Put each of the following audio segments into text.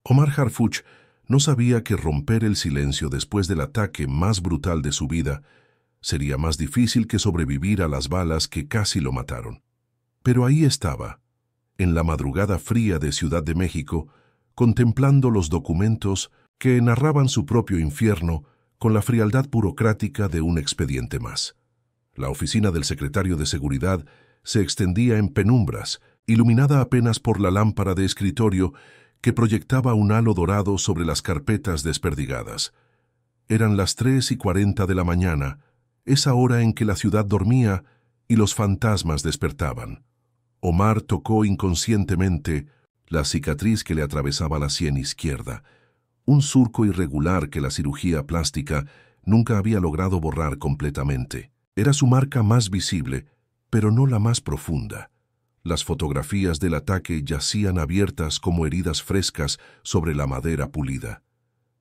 Omar Harfuch no sabía que romper el silencio después del ataque más brutal de su vida sería más difícil que sobrevivir a las balas que casi lo mataron. Pero ahí estaba, en la madrugada fría de Ciudad de México, contemplando los documentos que narraban su propio infierno con la frialdad burocrática de un expediente más. La oficina del secretario de Seguridad se extendía en penumbras, iluminada apenas por la lámpara de escritorio que proyectaba un halo dorado sobre las carpetas desperdigadas. Eran las 3:40 de la mañana, esa hora en que la ciudad dormía y los fantasmas despertaban. Omar tocó inconscientemente la cicatriz que le atravesaba la sien izquierda, un surco irregular que la cirugía plástica nunca había logrado borrar completamente. Era su marca más visible, pero no la más profunda. Las fotografías del ataque yacían abiertas como heridas frescas sobre la madera pulida.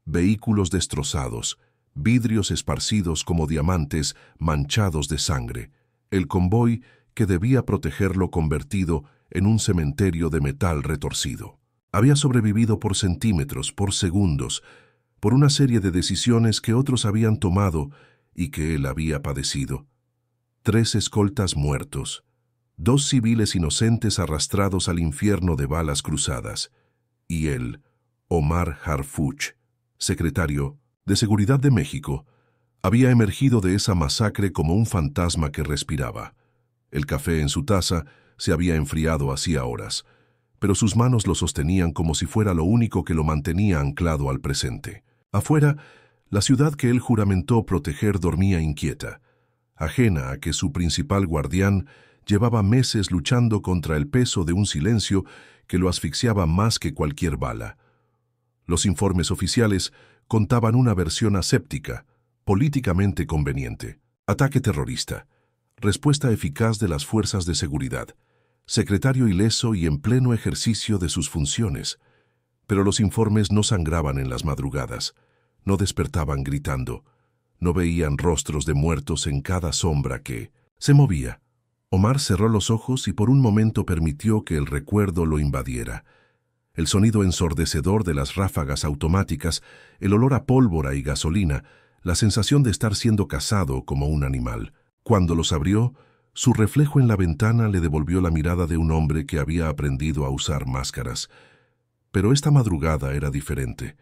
Vehículos destrozados, vidrios esparcidos como diamantes manchados de sangre, el convoy que debía protegerlo convertido en un cementerio de metal retorcido. Había sobrevivido por centímetros, por segundos, por una serie de decisiones que otros habían tomado y que él había padecido. 3 escoltas muertos, 2 civiles inocentes arrastrados al infierno de balas cruzadas, y él, Omar Harfuch, secretario de Seguridad de México, había emergido de esa masacre como un fantasma que respiraba. El café en su taza se había enfriado hacía horas, pero sus manos lo sostenían como si fuera lo único que lo mantenía anclado al presente. Afuera, la ciudad que él juramentó proteger dormía inquieta, ajena a que su principal guardián llevaba meses luchando contra el peso de un silencio que lo asfixiaba más que cualquier bala. Los informes oficiales contaban una versión aséptica, políticamente conveniente. Ataque terrorista, respuesta eficaz de las fuerzas de seguridad, secretario ileso y en pleno ejercicio de sus funciones. Pero los informes no sangraban en las madrugadas, no despertaban gritando, no veían rostros de muertos en cada sombra que se movía. Omar cerró los ojos y por un momento permitió que el recuerdo lo invadiera. El sonido ensordecedor de las ráfagas automáticas, el olor a pólvora y gasolina, la sensación de estar siendo cazado como un animal. Cuando los abrió, su reflejo en la ventana le devolvió la mirada de un hombre que había aprendido a usar máscaras. Pero esta madrugada era diferente.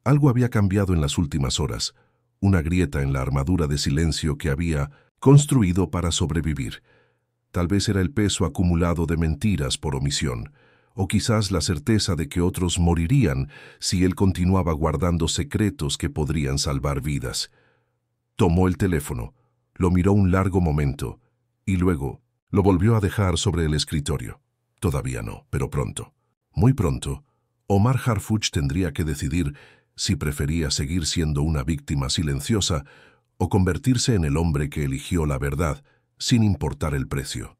Algo había cambiado en las últimas horas, una grieta en la armadura de silencio que había construido para sobrevivir. Tal vez era el peso acumulado de mentiras por omisión, o quizás la certeza de que otros morirían si él continuaba guardando secretos que podrían salvar vidas. Tomó el teléfono, lo miró un largo momento, y luego lo volvió a dejar sobre el escritorio. Todavía no, pero pronto. Muy pronto, Omar Harfuch tendría que decidir si prefería seguir siendo una víctima silenciosa o convertirse en el hombre que eligió la verdad, sin importar el precio.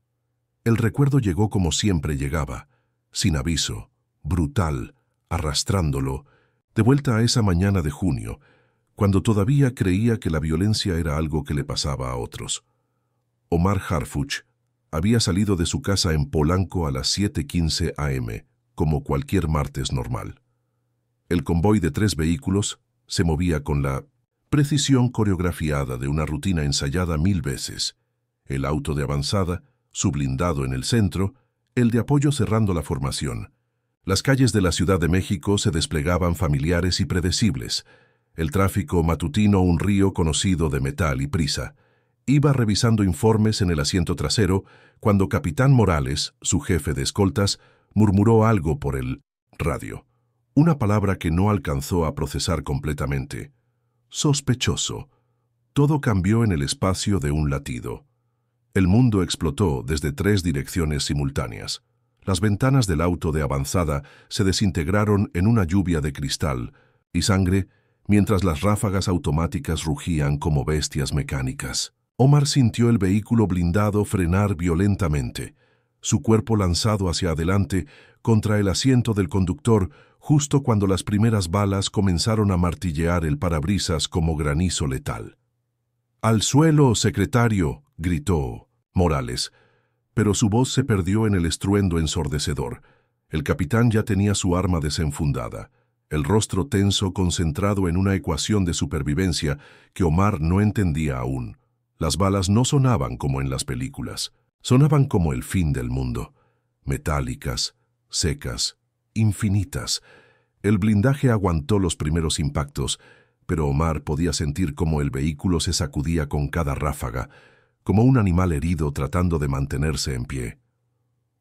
El recuerdo llegó como siempre llegaba, sin aviso, brutal, arrastrándolo, de vuelta a esa mañana de junio, cuando todavía creía que la violencia era algo que le pasaba a otros. Omar Harfuch había salido de su casa en Polanco a las 7:15 a.m., como cualquier martes normal. El convoy de 3 vehículos se movía con la precisión coreografiada de una rutina ensayada 1000 veces. El auto de avanzada, su blindado en el centro, el de apoyo cerrando la formación. Las calles de la Ciudad de México se desplegaban familiares y predecibles. El tráfico matutino, un río conocido de metal y prisa. Iba revisando informes en el asiento trasero cuando Capitán Morales, su jefe de escoltas, murmuró algo por el radio. Una palabra que no alcanzó a procesar completamente. Sospechoso. Todo cambió en el espacio de un latido. El mundo explotó desde 3 direcciones simultáneas. Las ventanas del auto de avanzada se desintegraron en una lluvia de cristal y sangre, mientras las ráfagas automáticas rugían como bestias mecánicas. Omar sintió el vehículo blindado frenar violentamente, su cuerpo lanzado hacia adelante contra el asiento del conductor justo cuando las primeras balas comenzaron a martillear el parabrisas como granizo letal. «¡Al suelo, secretario!», gritó Morales, pero su voz se perdió en el estruendo ensordecedor. El capitán ya tenía su arma desenfundada. el rostro tenso concentrado en una ecuación de supervivencia que Omar no entendía aún. Las balas no sonaban como en las películas, sonaban como el fin del mundo, metálicas, secas, infinitas. El blindaje aguantó los primeros impactos, pero Omar podía sentir cómo el vehículo se sacudía con cada ráfaga, como un animal herido tratando de mantenerse en pie.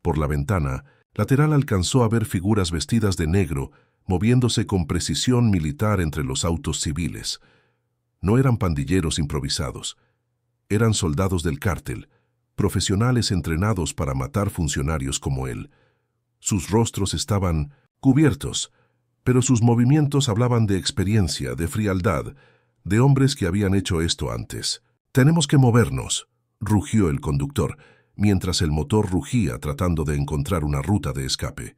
Por la ventana lateral alcanzó a ver figuras vestidas de negro, moviéndose con precisión militar entre los autos civiles. No eran pandilleros improvisados. Eran soldados del cártel, profesionales entrenados para matar funcionarios como él. Sus rostros estaban cubiertos, pero sus movimientos hablaban de experiencia, de frialdad, de hombres que habían hecho esto antes. «Tenemos que movernos», rugió el conductor, mientras el motor rugía tratando de encontrar una ruta de escape.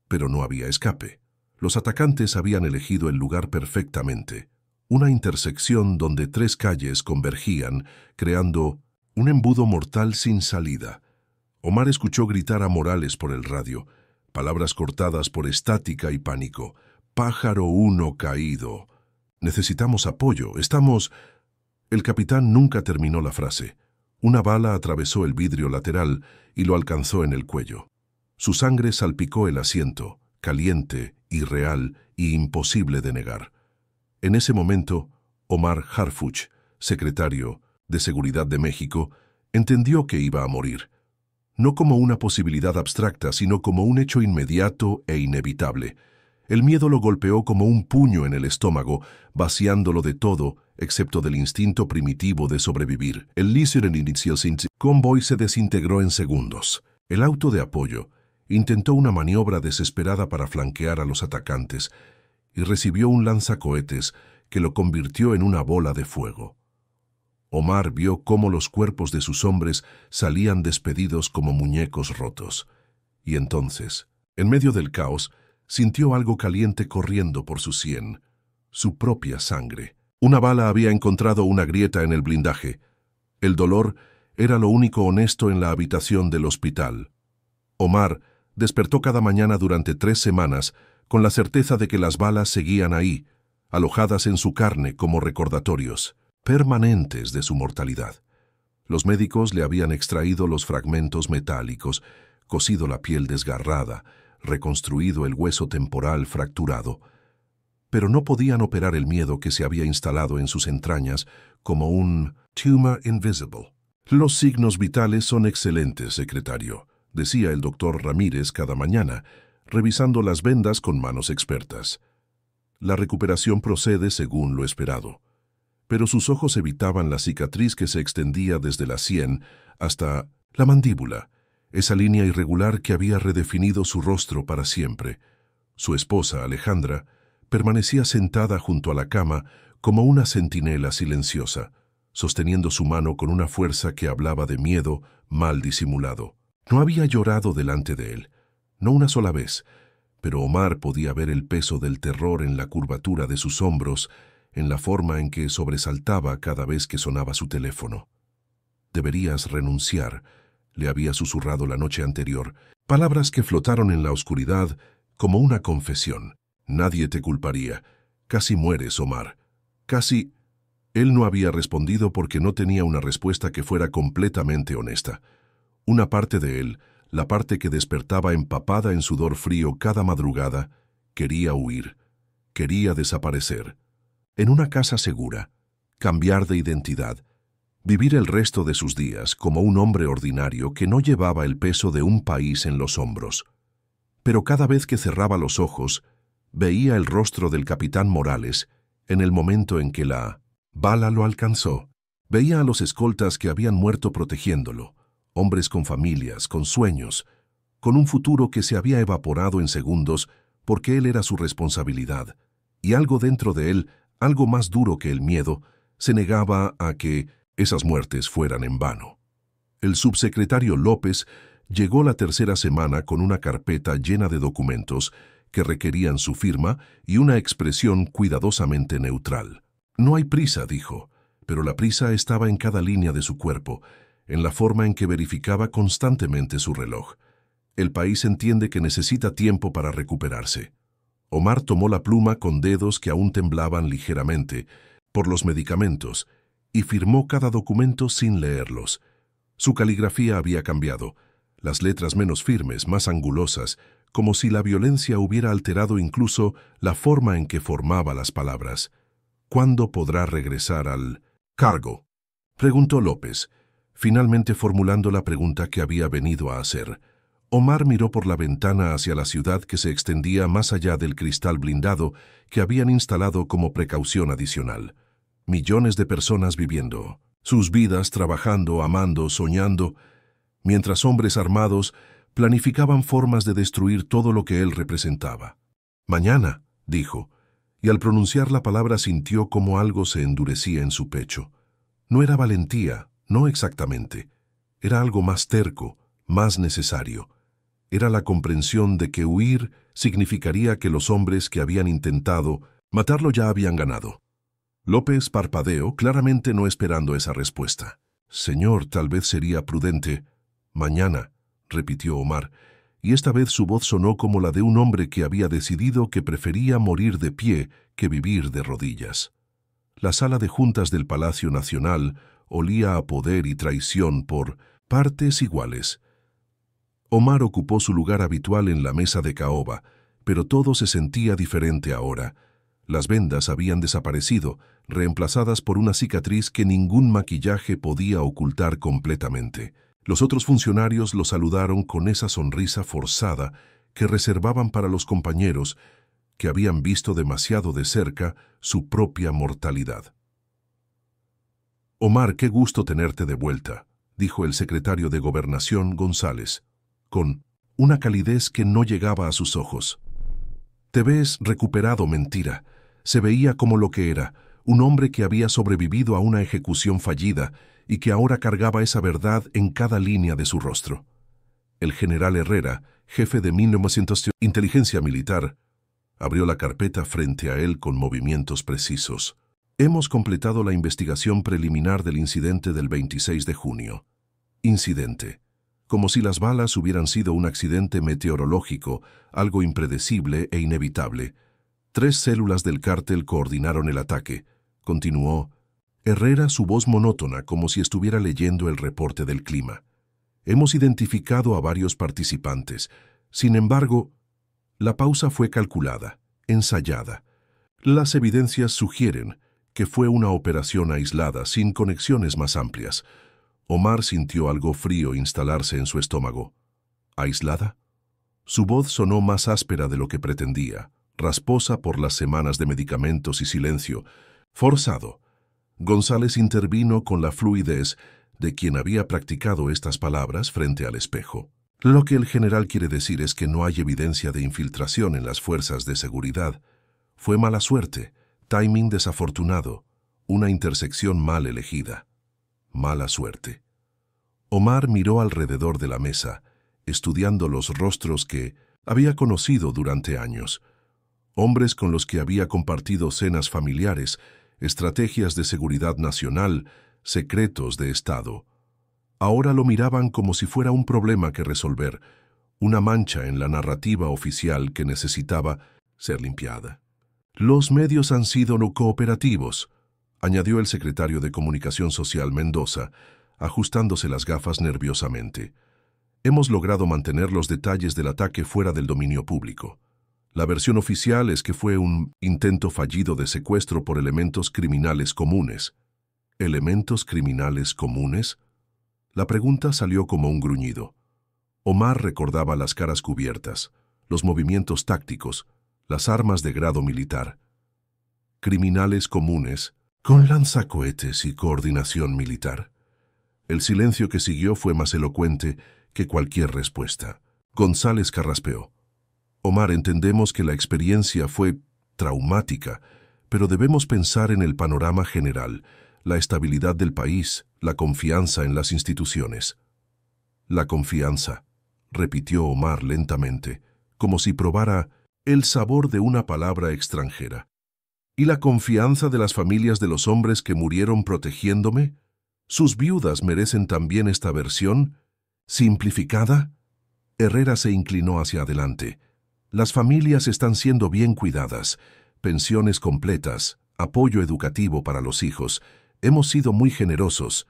Pero no había escape. Los atacantes habían elegido el lugar perfectamente. Una intersección donde 3 calles convergían, creando un embudo mortal sin salida. Omar escuchó gritar a Morales por el radio, palabras cortadas por estática y pánico. «Pájaro 1 caído. Necesitamos apoyo. Estamos...» El capitán nunca terminó la frase. Una bala atravesó el vidrio lateral y lo alcanzó en el cuello. Su sangre salpicó el asiento, caliente, irreal y imposible de negar. En ese momento, Omar Harfuch, secretario de Seguridad de México, entendió que iba a morir. No como una posibilidad abstracta, sino como un hecho inmediato e inevitable. El miedo lo golpeó como un puño en el estómago, vaciándolo de todo, excepto del instinto primitivo de sobrevivir. El convoy se desintegró en segundos. El auto de apoyo intentó una maniobra desesperada para flanquear a los atacantes y recibió un lanzacohetes que lo convirtió en una bola de fuego. Omar vio cómo los cuerpos de sus hombres salían despedidos como muñecos rotos. Y entonces, en medio del caos, sintió algo caliente corriendo por su sien, su propia sangre. Una bala había encontrado una grieta en el blindaje. El dolor era lo único honesto en la habitación del hospital. Omar despertó cada mañana durante 3 semanas con la certeza de que las balas seguían ahí, alojadas en su carne como recordatorios permanentes de su mortalidad. Los médicos le habían extraído los fragmentos metálicos, cosido la piel desgarrada, reconstruido el hueso temporal fracturado, pero no podían operar el miedo que se había instalado en sus entrañas como un tumor invisible. «Los signos vitales son excelentes, secretario», decía el doctor Ramírez cada mañana, revisando las vendas con manos expertas. La recuperación procede según lo esperado, pero sus ojos evitaban la cicatriz que se extendía desde la sien hasta la mandíbula, esa línea irregular que había redefinido su rostro para siempre. Su esposa, Alejandra, permanecía sentada junto a la cama como una centinela silenciosa, sosteniendo su mano con una fuerza que hablaba de miedo mal disimulado. No había llorado delante de él, no una sola vez, pero Omar podía ver el peso del terror en la curvatura de sus hombros, en la forma en que sobresaltaba cada vez que sonaba su teléfono. «Deberías renunciar», le había susurrado la noche anterior, palabras que flotaron en la oscuridad como una confesión. «Nadie te culparía. Casi mueres, Omar. Casi...» Él no había respondido porque no tenía una respuesta que fuera completamente honesta. Una parte de él, la parte que despertaba empapada en sudor frío cada madrugada, quería huir, quería desaparecer. En una casa segura, cambiar de identidad, vivir el resto de sus días como un hombre ordinario que no llevaba el peso de un país en los hombros. Pero cada vez que cerraba los ojos, veía el rostro del capitán Morales en el momento en que la bala lo alcanzó. Veía a los escoltas que habían muerto protegiéndolo, hombres con familias, con sueños, con un futuro que se había evaporado en segundos porque él era su responsabilidad, y algo dentro de él, algo más duro que el miedo, se negaba a que esas muertes fueran en vano. El subsecretario López llegó la tercera semana con una carpeta llena de documentos que requerían su firma y una expresión cuidadosamente neutral. «No hay prisa», dijo, pero la prisa estaba en cada línea de su cuerpo, en la forma en que verificaba constantemente su reloj. «El país entiende que necesita tiempo para recuperarse». Omar tomó la pluma con dedos que aún temblaban ligeramente por los medicamentos y firmó cada documento sin leerlos. Su caligrafía había cambiado, las letras menos firmes, más angulosas, como si la violencia hubiera alterado incluso la forma en que formaba las palabras. ¿Cuándo podrá regresar al cargo?, preguntó López, finalmente formulando la pregunta que había venido a hacer. Omar miró por la ventana hacia la ciudad que se extendía más allá del cristal blindado que habían instalado como precaución adicional. Millones de personas viviendo, sus vidas trabajando, amando, soñando, mientras hombres armados planificaban formas de destruir todo lo que él representaba. «Mañana», dijo, y al pronunciar la palabra sintió como algo se endurecía en su pecho. No era valentía, no exactamente. Era algo más terco, más necesario. Era la comprensión de que huir significaría que los hombres que habían intentado matarlo ya habían ganado. López parpadeó, claramente no esperando esa respuesta. «Señor, tal vez sería prudente». «Mañana», repitió Omar, y esta vez su voz sonó como la de un hombre que había decidido que prefería morir de pie que vivir de rodillas. La sala de juntas del Palacio Nacional olía a poder y traición por partes iguales. Omar ocupó su lugar habitual en la mesa de caoba, pero todo se sentía diferente ahora. Las vendas habían desaparecido, reemplazadas por una cicatriz que ningún maquillaje podía ocultar completamente. Los otros funcionarios lo saludaron con esa sonrisa forzada que reservaban para los compañeros que habían visto demasiado de cerca su propia mortalidad. «Omar, qué gusto tenerte de vuelta», dijo el secretario de Gobernación, González, con una calidez que no llegaba a sus ojos. «Te ves recuperado, mentira». Se veía como lo que era, un hombre que había sobrevivido a una ejecución fallida y que ahora cargaba esa verdad en cada línea de su rostro. El general Herrera, jefe de 1900 Inteligencia Militar, abrió la carpeta frente a él con movimientos precisos. «Hemos completado la investigación preliminar del incidente del 26 de junio. Incidente. Como si las balas hubieran sido un accidente meteorológico, algo impredecible e inevitable. 3 células del cártel coordinaron el ataque», continuó Herrera, su voz monótona como si estuviera leyendo el reporte del clima. «Hemos identificado a varios participantes. Sin embargo, la pausa fue calculada, ensayada. Las evidencias sugieren que fue una operación aislada, sin conexiones más amplias». Omar sintió algo frío instalarse en su estómago. ¿Aislada? Su voz sonó más áspera de lo que pretendía, rasposa por las semanas de medicamentos y silencio. Forzado. González intervino con la fluidez de quien había practicado estas palabras frente al espejo. «Lo que el general quiere decir es que no hay evidencia de infiltración en las fuerzas de seguridad. Fue mala suerte, timing desafortunado, una intersección mal elegida. Mala suerte». Omar miró alrededor de la mesa, estudiando los rostros que había conocido durante años. Hombres con los que había compartido cenas familiares, estrategias de seguridad nacional, secretos de Estado. Ahora lo miraban como si fuera un problema que resolver, una mancha en la narrativa oficial que necesitaba ser limpiada. «Los medios han sido no cooperativos», añadió el secretario de Comunicación Social Mendoza, ajustándose las gafas nerviosamente. «Hemos logrado mantener los detalles del ataque fuera del dominio público. La versión oficial es que fue un intento fallido de secuestro por elementos criminales comunes». «¿Elementos criminales comunes?». La pregunta salió como un gruñido. Omar recordaba las caras cubiertas, los movimientos tácticos, las armas de grado militar. «Criminales comunes, con lanzacohetes y coordinación militar». El silencio que siguió fue más elocuente que cualquier respuesta. González carraspeó. «Omar, entendemos que la experiencia fue traumática, pero debemos pensar en el panorama general, la estabilidad del país, la confianza en las instituciones». «La confianza», repitió Omar lentamente, como si probara el sabor de una palabra extranjera. «¿Y la confianza de las familias de los hombres que murieron protegiéndome? ¿Sus viudas merecen también esta versión? ¿Simplificada?». Herrera se inclinó hacia adelante. Las familias están siendo bien cuidadas, pensiones completas, apoyo educativo para los hijos. Hemos sido muy generosos,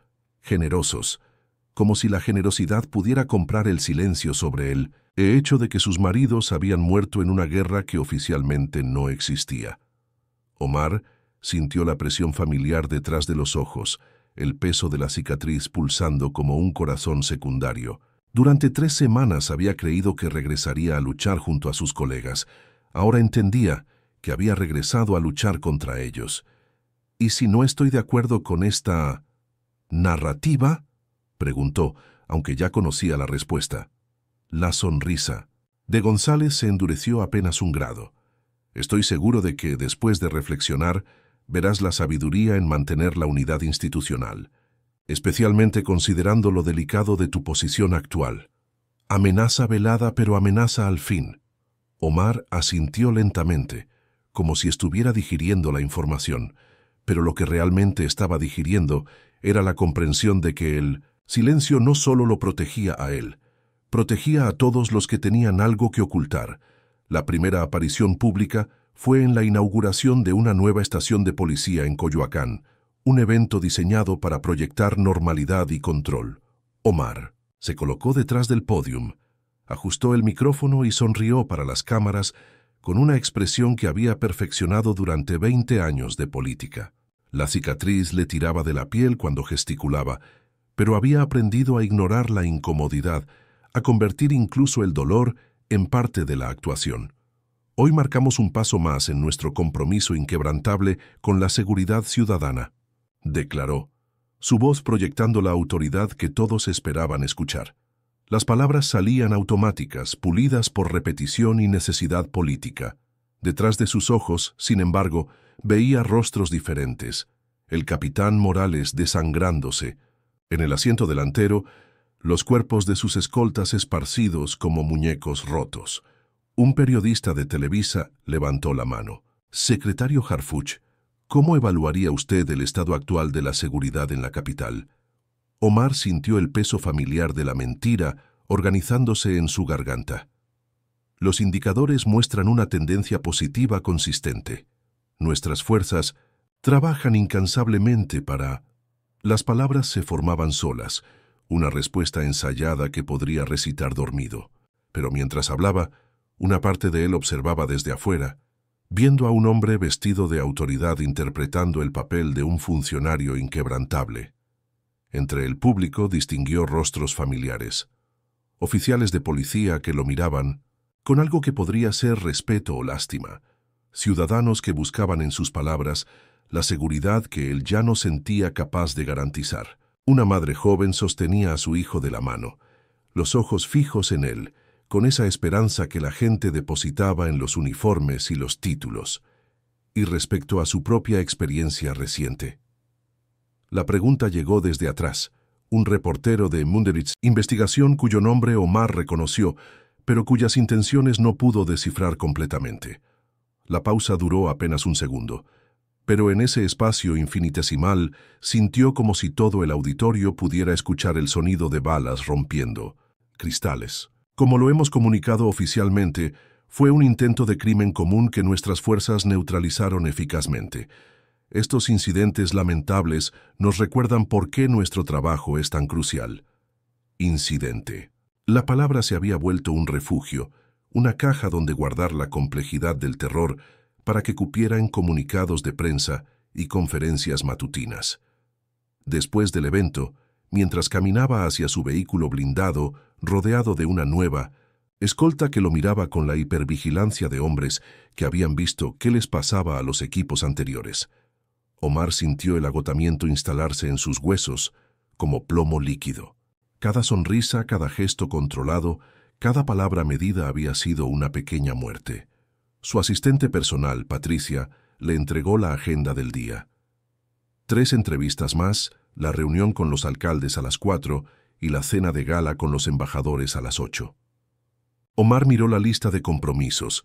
como si la generosidad pudiera comprar el silencio sobre el hecho de que sus maridos habían muerto en una guerra que oficialmente no existía. Omar sintió la presión familiar detrás de los ojos, el peso de la cicatriz pulsando como un corazón secundario. Durante 3 semanas había creído que regresaría a luchar junto a sus colegas. Ahora entendía que había regresado a luchar contra ellos. ¿Y si no estoy de acuerdo con esta narrativa?, preguntó, aunque ya conocía la respuesta. La sonrisa de González se endureció apenas un grado. Estoy seguro de que, después de reflexionar, verás la sabiduría en mantener la unidad institucional, especialmente considerando lo delicado de tu posición actual. Amenaza velada, pero amenaza al fin. Omar asintió lentamente, como si estuviera digiriendo la información, pero lo que realmente estaba digiriendo era la comprensión de que el silencio no solo lo protegía a él, protegía a todos los que tenían algo que ocultar. La primera aparición pública fue en la inauguración de una nueva estación de policía en Coyoacán, un evento diseñado para proyectar normalidad y control. Omar se colocó detrás del pódium, ajustó el micrófono y sonrió para las cámaras con una expresión que había perfeccionado durante 20 años de política. La cicatriz le tiraba de la piel cuando gesticulaba, pero había aprendido a ignorar la incomodidad, a convertir incluso el dolor en parte de la actuación. Hoy marcamos un paso más en nuestro compromiso inquebrantable con la seguridad ciudadana, declaró, su voz proyectando la autoridad que todos esperaban escuchar. Las palabras salían automáticas, pulidas por repetición y necesidad política. Detrás de sus ojos, sin embargo, veía rostros diferentes. El capitán Morales desangrándose. En el asiento delantero, los cuerpos de sus escoltas esparcidos como muñecos rotos. Un periodista de Televisa levantó la mano. Secretario Harfuch, ¿cómo evaluaría usted el estado actual de la seguridad en la capital? Omar sintió el peso familiar de la mentira organizándose en su garganta. Los indicadores muestran una tendencia positiva consistente. Nuestras fuerzas trabajan incansablemente para... Las palabras se formaban solas, una respuesta ensayada que podría recitar dormido. Pero mientras hablaba, una parte de él observaba desde afuera, viendo a un hombre vestido de autoridad interpretando el papel de un funcionario inquebrantable. Entre el público distinguió rostros familiares, oficiales de policía que lo miraban con algo que podría ser respeto o lástima, ciudadanos que buscaban en sus palabras la seguridad que él ya no sentía capaz de garantizar. Una madre joven sostenía a su hijo de la mano, los ojos fijos en él, con esa esperanza que la gente depositaba en los uniformes y los títulos. Y respecto a su propia experiencia reciente. La pregunta llegó desde atrás. Un reportero de Munderitz Investigación cuyo nombre Omar reconoció, pero cuyas intenciones no pudo descifrar completamente. La pausa duró apenas un segundo, pero en ese espacio infinitesimal sintió como si todo el auditorio pudiera escuchar el sonido de balas rompiendo cristales. Como lo hemos comunicado oficialmente, fue un intento de crimen común que nuestras fuerzas neutralizaron eficazmente. Estos incidentes lamentables nos recuerdan por qué nuestro trabajo es tan crucial. Incidente. La palabra se había vuelto un refugio, una caja donde guardar la complejidad del terror para que cupiera en comunicados de prensa y conferencias matutinas. Después del evento, mientras caminaba hacia su vehículo blindado, rodeado de una nueva escolta que lo miraba con la hipervigilancia de hombres que habían visto qué les pasaba a los equipos anteriores. Omar sintió el agotamiento instalarse en sus huesos como plomo líquido. Cada sonrisa, cada gesto controlado, cada palabra medida había sido una pequeña muerte. Su asistente personal, Patricia, le entregó la agenda del día. 3 entrevistas más, la reunión con los alcaldes a las 4 y la cena de gala con los embajadores a las 8. Omar miró la lista de compromisos,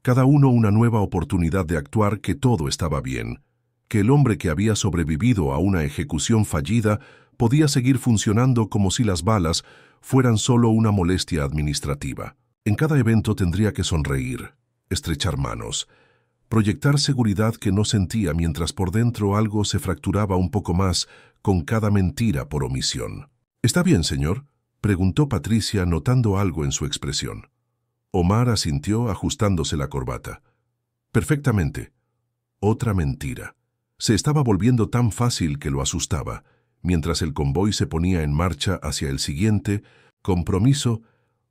cada uno una nueva oportunidad de actuar que todo estaba bien, que el hombre que había sobrevivido a una ejecución fallida podía seguir funcionando como si las balas fueran solo una molestia administrativa. En cada evento tendría que sonreír, estrechar manos, proyectar seguridad que no sentía mientras por dentro algo se fracturaba un poco más con cada mentira por omisión. «¿Está bien, señor?», preguntó Patricia notando algo en su expresión. Omar asintió ajustándose la corbata. «Perfectamente». Otra mentira. Se estaba volviendo tan fácil que lo asustaba, mientras el convoy se ponía en marcha hacia el siguiente compromiso.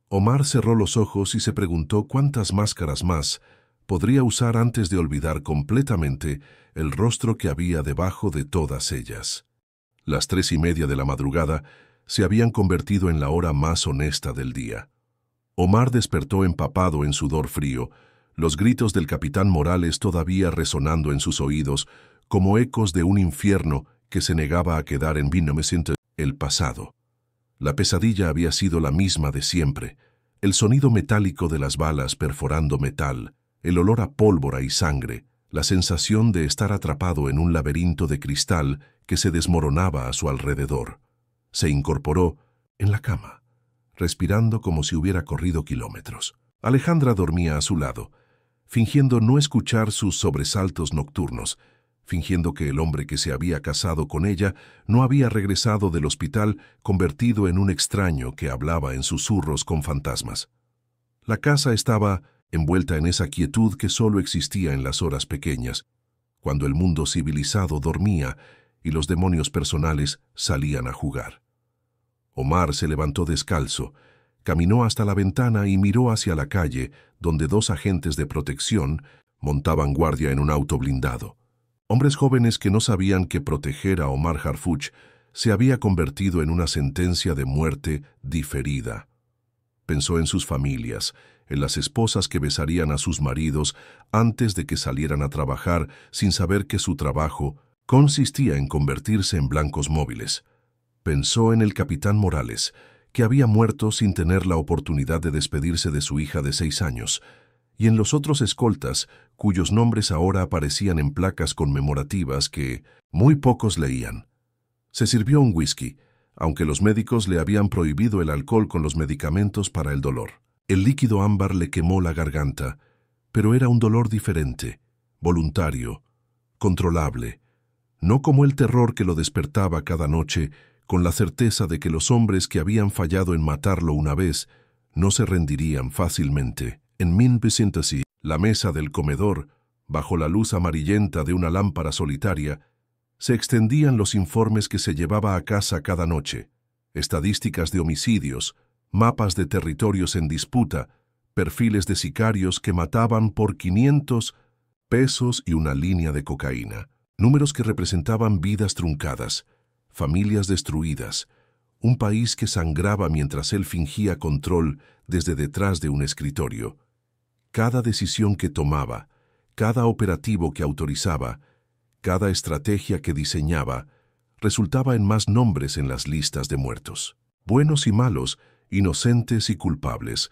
Omar cerró los ojos y se preguntó cuántas máscaras más podría usar antes de olvidar completamente el rostro que había debajo de todas ellas. Las 3:30 de la madrugada se habían convertido en la hora más honesta del día. Omar despertó empapado en sudor frío, los gritos del capitán Morales todavía resonando en sus oídos como ecos de un infierno que se negaba a quedar en 1900, el pasado. La pesadilla había sido la misma de siempre, el sonido metálico de las balas perforando metal, el olor a pólvora y sangre, la sensación de estar atrapado en un laberinto de cristal que se desmoronaba a su alrededor. Se incorporó en la cama, respirando como si hubiera corrido kilómetros. Alejandra dormía a su lado, fingiendo no escuchar sus sobresaltos nocturnos, fingiendo que el hombre que se había casado con ella no había regresado del hospital convertido en un extraño que hablaba en susurros con fantasmas. La casa estaba envuelta en esa quietud que solo existía en las horas pequeñas, cuando el mundo civilizado dormía y los demonios personales salían a jugar. Omar se levantó descalzo, caminó hasta la ventana y miró hacia la calle, donde 2 agentes de protección montaban guardia en un auto blindado. Hombres jóvenes que no sabían que proteger a Omar Harfuch se había convertido en una sentencia de muerte diferida. Pensó en sus familias, en las esposas que besarían a sus maridos antes de que salieran a trabajar sin saber que su trabajo consistía en convertirse en blancos móviles. Pensó en el capitán Morales, que había muerto sin tener la oportunidad de despedirse de su hija de 6 años, y en los otros escoltas, cuyos nombres ahora aparecían en placas conmemorativas que muy pocos leían. Se sirvió un whisky, aunque los médicos le habían prohibido el alcohol con los medicamentos para el dolor. El líquido ámbar le quemó la garganta, pero era un dolor diferente, voluntario, controlable, no como el terror que lo despertaba cada noche con la certeza de que los hombres que habían fallado en matarlo una vez no se rendirían fácilmente. En 1900, la mesa del comedor, bajo la luz amarillenta de una lámpara solitaria, se extendían los informes que se llevaba a casa cada noche, estadísticas de homicidios, mapas de territorios en disputa, perfiles de sicarios que mataban por 500 pesos y una línea de cocaína, números que representaban vidas truncadas, familias destruidas, un país que sangraba mientras él fingía control desde detrás de un escritorio. Cada decisión que tomaba, cada operativo que autorizaba, cada estrategia que diseñaba, resultaba en más nombres en las listas de muertos. Buenos y malos, inocentes y culpables,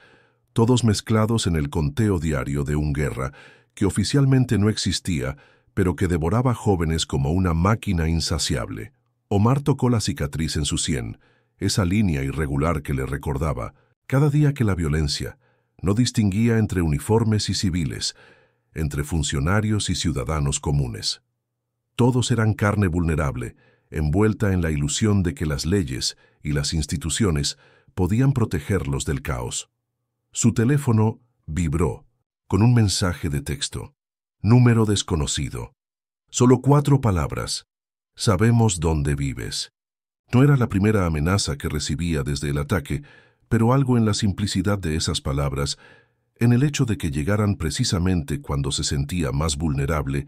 todos mezclados en el conteo diario de una guerra que oficialmente no existía, pero que devoraba jóvenes como una máquina insaciable. Omar tocó la cicatriz en su sien, esa línea irregular que le recordaba, cada día que la violencia no distinguía entre uniformes y civiles, entre funcionarios y ciudadanos comunes. Todos eran carne vulnerable, envuelta en la ilusión de que las leyes y las instituciones podían protegerlos del caos. Su teléfono vibró con un mensaje de texto. Número desconocido. Solo 4 palabras. Sabemos dónde vives. No era la primera amenaza que recibía desde el ataque, pero algo en la simplicidad de esas palabras, en el hecho de que llegaran precisamente cuando se sentía más vulnerable,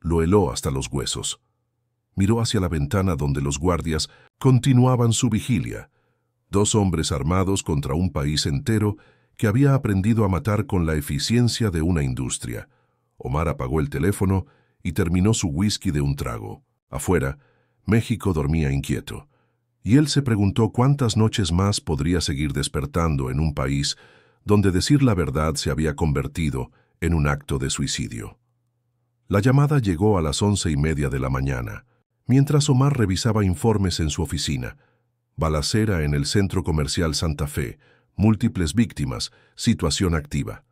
lo heló hasta los huesos. Miró hacia la ventana donde los guardias continuaban su vigilia. 2 hombres armados contra un país entero que había aprendido a matar con la eficiencia de una industria. Omar apagó el teléfono y terminó su whisky de un trago. Afuera, México dormía inquieto, y él se preguntó cuántas noches más podría seguir despertando en un país donde decir la verdad se había convertido en un acto de suicidio. La llamada llegó a las 11:30 de la mañana, mientras Omar revisaba informes en su oficina. Balacera en el centro comercial Santa Fe, múltiples víctimas, situación activa.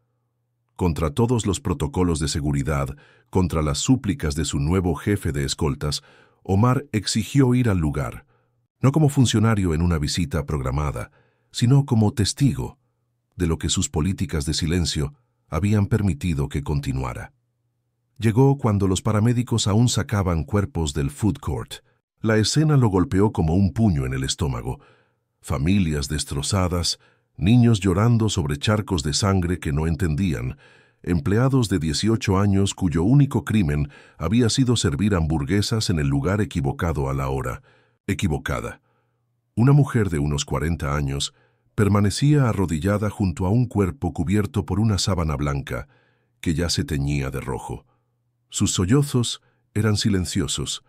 Contra todos los protocolos de seguridad, contra las súplicas de su nuevo jefe de escoltas, Omar exigió ir al lugar, no como funcionario en una visita programada, sino como testigo de lo que sus políticas de silencio habían permitido que continuara. Llegó cuando los paramédicos aún sacaban cuerpos del food court. La escena lo golpeó como un puño en el estómago. Familias destrozadas, niños llorando sobre charcos de sangre que no entendían, empleados de 18 años cuyo único crimen había sido servir hamburguesas en el lugar equivocado a la hora equivocada. Una mujer de unos 40 años permanecía arrodillada junto a un cuerpo cubierto por una sábana blanca que ya se teñía de rojo. Sus sollozos eran silenciosos,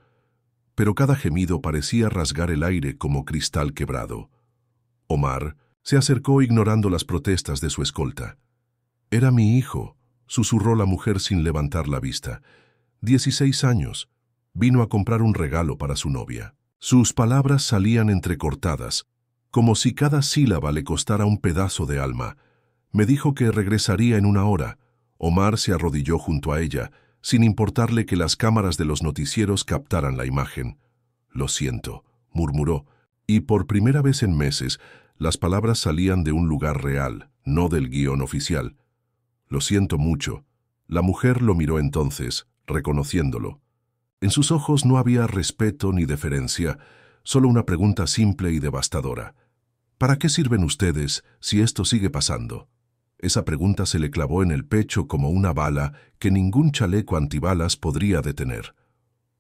pero cada gemido parecía rasgar el aire como cristal quebrado. Omar se acercó ignorando las protestas de su escolta. «Era mi hijo», susurró la mujer sin levantar la vista. 16 años. Vino a comprar un regalo para su novia. Sus palabras salían entrecortadas, como si cada sílaba le costara un pedazo de alma. Me dijo que regresaría en 1 hora. Omar se arrodilló junto a ella, sin importarle que las cámaras de los noticieros captaran la imagen. «Lo siento», murmuró, y por primera vez en meses, las palabras salían de un lugar real, no del guión oficial. «Lo siento mucho». La mujer lo miró entonces, reconociéndolo. En sus ojos no había respeto ni deferencia, solo una pregunta simple y devastadora. «¿Para qué sirven ustedes si esto sigue pasando?». Esa pregunta se le clavó en el pecho como una bala que ningún chaleco antibalas podría detener.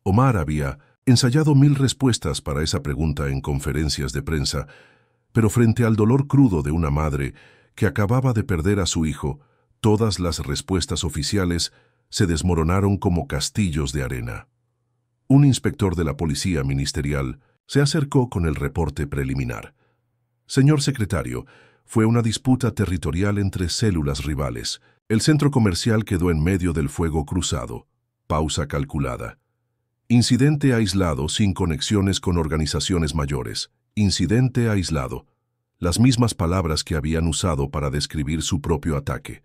Omar había ensayado 1000 respuestas para esa pregunta en conferencias de prensa, pero frente al dolor crudo de una madre que acababa de perder a su hijo, todas las respuestas oficiales se desmoronaron como castillos de arena. Un inspector de la policía ministerial se acercó con el reporte preliminar. «Señor secretario, fue una disputa territorial entre células rivales. El centro comercial quedó en medio del fuego cruzado. Pausa calculada. Incidente aislado sin conexiones con organizaciones mayores. Incidente aislado». Las mismas palabras que habían usado para describir su propio ataque.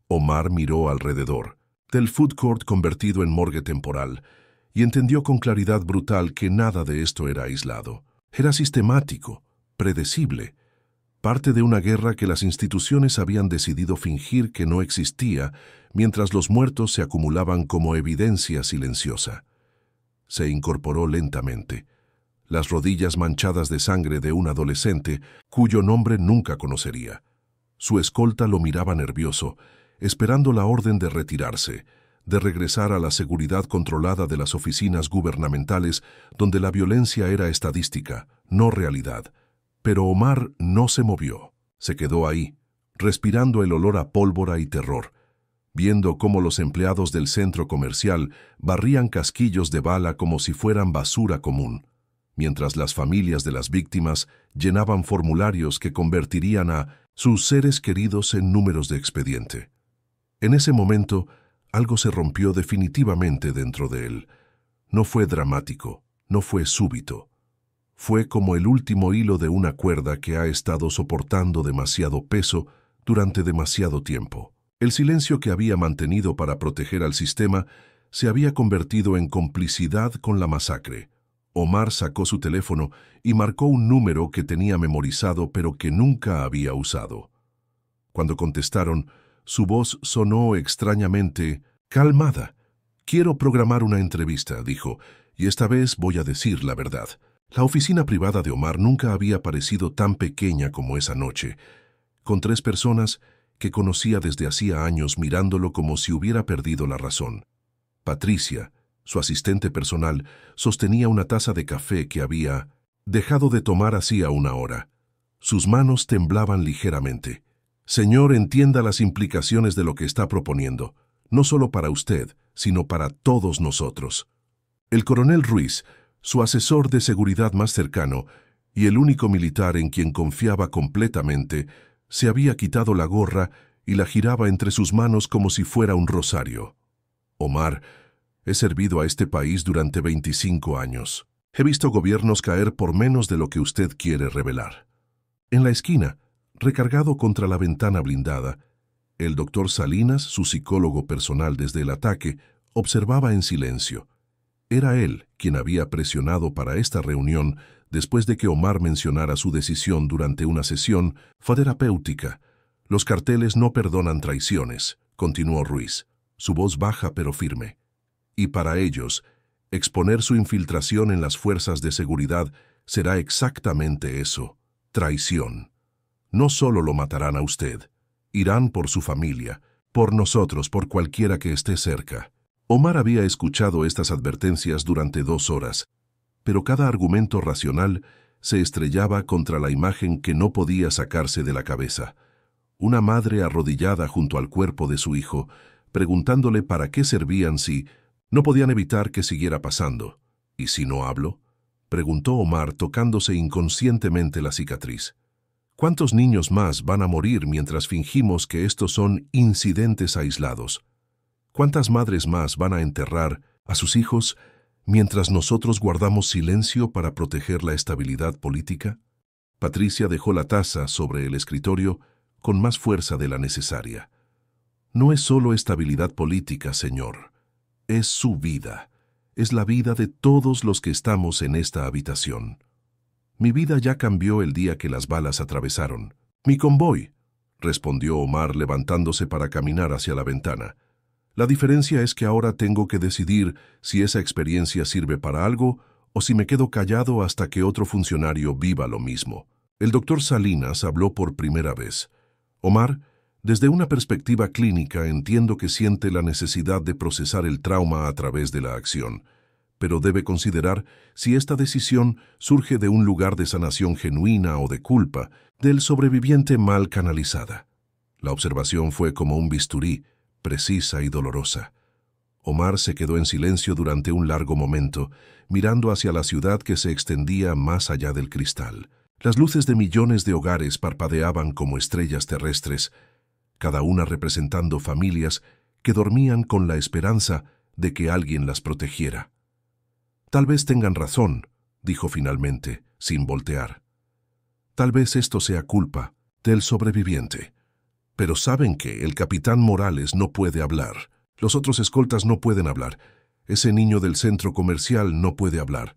Omar miró alrededor, del food court convertido en morgue temporal, y entendió con claridad brutal que nada de esto era aislado. Era sistemático, predecible, parte de una guerra que las instituciones habían decidido fingir que no existía, mientras los muertos se acumulaban como evidencia silenciosa. Se incorporó lentamente, las rodillas manchadas de sangre de un adolescente cuyo nombre nunca conocería. Su escolta lo miraba nervioso, esperando la orden de retirarse, de regresar a la seguridad controlada de las oficinas gubernamentales donde la violencia era estadística, no realidad. Pero Omar no se movió, se quedó ahí, respirando el olor a pólvora y terror, viendo cómo los empleados del centro comercial barrían casquillos de bala como si fueran basura común, mientras las familias de las víctimas llenaban formularios que convertirían a sus seres queridos en números de expediente. En ese momento, algo se rompió definitivamente dentro de él. No fue dramático, no fue súbito. Fue como el último hilo de una cuerda que ha estado soportando demasiado peso durante demasiado tiempo. El silencio que había mantenido para proteger al sistema se había convertido en complicidad con la masacre. Omar sacó su teléfono y marcó un número que tenía memorizado pero que nunca había usado. Cuando contestaron, su voz sonó extrañamente calmada. «Quiero programar una entrevista», dijo, «y esta vez voy a decir la verdad». La oficina privada de Omar nunca había parecido tan pequeña como esa noche, con 3 personas que conocía desde hacía años mirándolo como si hubiera perdido la razón. Patricia, su asistente personal, sostenía una taza de café que había dejado de tomar hacía 1 hora. Sus manos temblaban ligeramente. «Señor, entienda las implicaciones de lo que está proponiendo, no solo para usted, sino para todos nosotros». El coronel Ruiz, su asesor de seguridad más cercano y el único militar en quien confiaba completamente, se había quitado la gorra y la giraba entre sus manos como si fuera un rosario. «Omar, he servido a este país durante 25 años. He visto gobiernos caer por menos de lo que usted quiere revelar». En la esquina, Recargado contra la ventana blindada, el doctor Salinas, su psicólogo personal desde el ataque, observaba en silencio. Era él quien había presionado para esta reunión después de que Omar mencionara su decisión durante una sesión terapéutica. Los carteles no perdonan traiciones, continuó Ruiz, su voz baja pero firme. Y para ellos, exponer su infiltración en las fuerzas de seguridad será exactamente eso, traición. No solo lo matarán a usted, irán por su familia, por nosotros, por cualquiera que esté cerca. Omar había escuchado estas advertencias durante 2 horas, pero cada argumento racional se estrellaba contra la imagen que no podía sacarse de la cabeza. Una madre arrodillada junto al cuerpo de su hijo, preguntándole para qué servían si no podían evitar que siguiera pasando. ¿Y si no hablo?, preguntó Omar tocándose inconscientemente la cicatriz. ¿Cuántos niños más van a morir mientras fingimos que estos son incidentes aislados? ¿Cuántas madres más van a enterrar a sus hijos mientras nosotros guardamos silencio para proteger la estabilidad política? Patricia dejó la taza sobre el escritorio con más fuerza de la necesaria. No es solo estabilidad política, señor. Es su vida. Es la vida de todos los que estamos en esta habitación. Mi vida ya cambió el día que las balas atravesaron. Mi convoy, respondió Omar levantándose para caminar hacia la ventana. La diferencia es que ahora tengo que decidir si esa experiencia sirve para algo o si me quedo callado hasta que otro funcionario viva lo mismo. El doctor Salinas habló por primera vez. Omar, desde una perspectiva clínica entiendo que siente la necesidad de procesar el trauma a través de la acción, pero debe considerar si esta decisión surge de un lugar de sanación genuina o de culpa del sobreviviente mal canalizada. La observación fue como un bisturí, precisa y dolorosa. Omar se quedó en silencio durante un largo momento, mirando hacia la ciudad que se extendía más allá del cristal. Las luces de millones de hogares parpadeaban como estrellas terrestres, cada una representando familias que dormían con la esperanza de que alguien las protegiera. Tal vez tengan razón, dijo finalmente, sin voltear. Tal vez esto sea culpa del sobreviviente. Pero saben que el capitán Morales no puede hablar. Los otros escoltas no pueden hablar. Ese niño del centro comercial no puede hablar.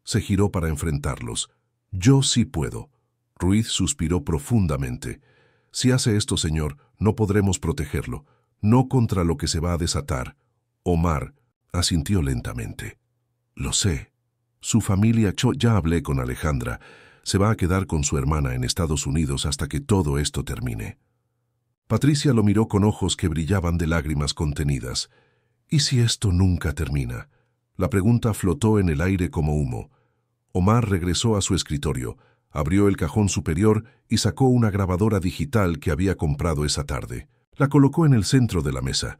Se giró para enfrentarlos. Yo sí puedo. Ruiz suspiró profundamente. Si hace esto, señor, no podremos protegerlo. No contra lo que se va a desatar. Omar asintió lentamente. Lo sé. Su familia, ya hablé con Alejandra. Se va a quedar con su hermana en Estados Unidos hasta que todo esto termine. Patricia lo miró con ojos que brillaban de lágrimas contenidas. ¿Y si esto nunca termina? La pregunta flotó en el aire como humo. Omar regresó a su escritorio, abrió el cajón superior y sacó una grabadora digital que había comprado esa tarde. La colocó en el centro de la mesa.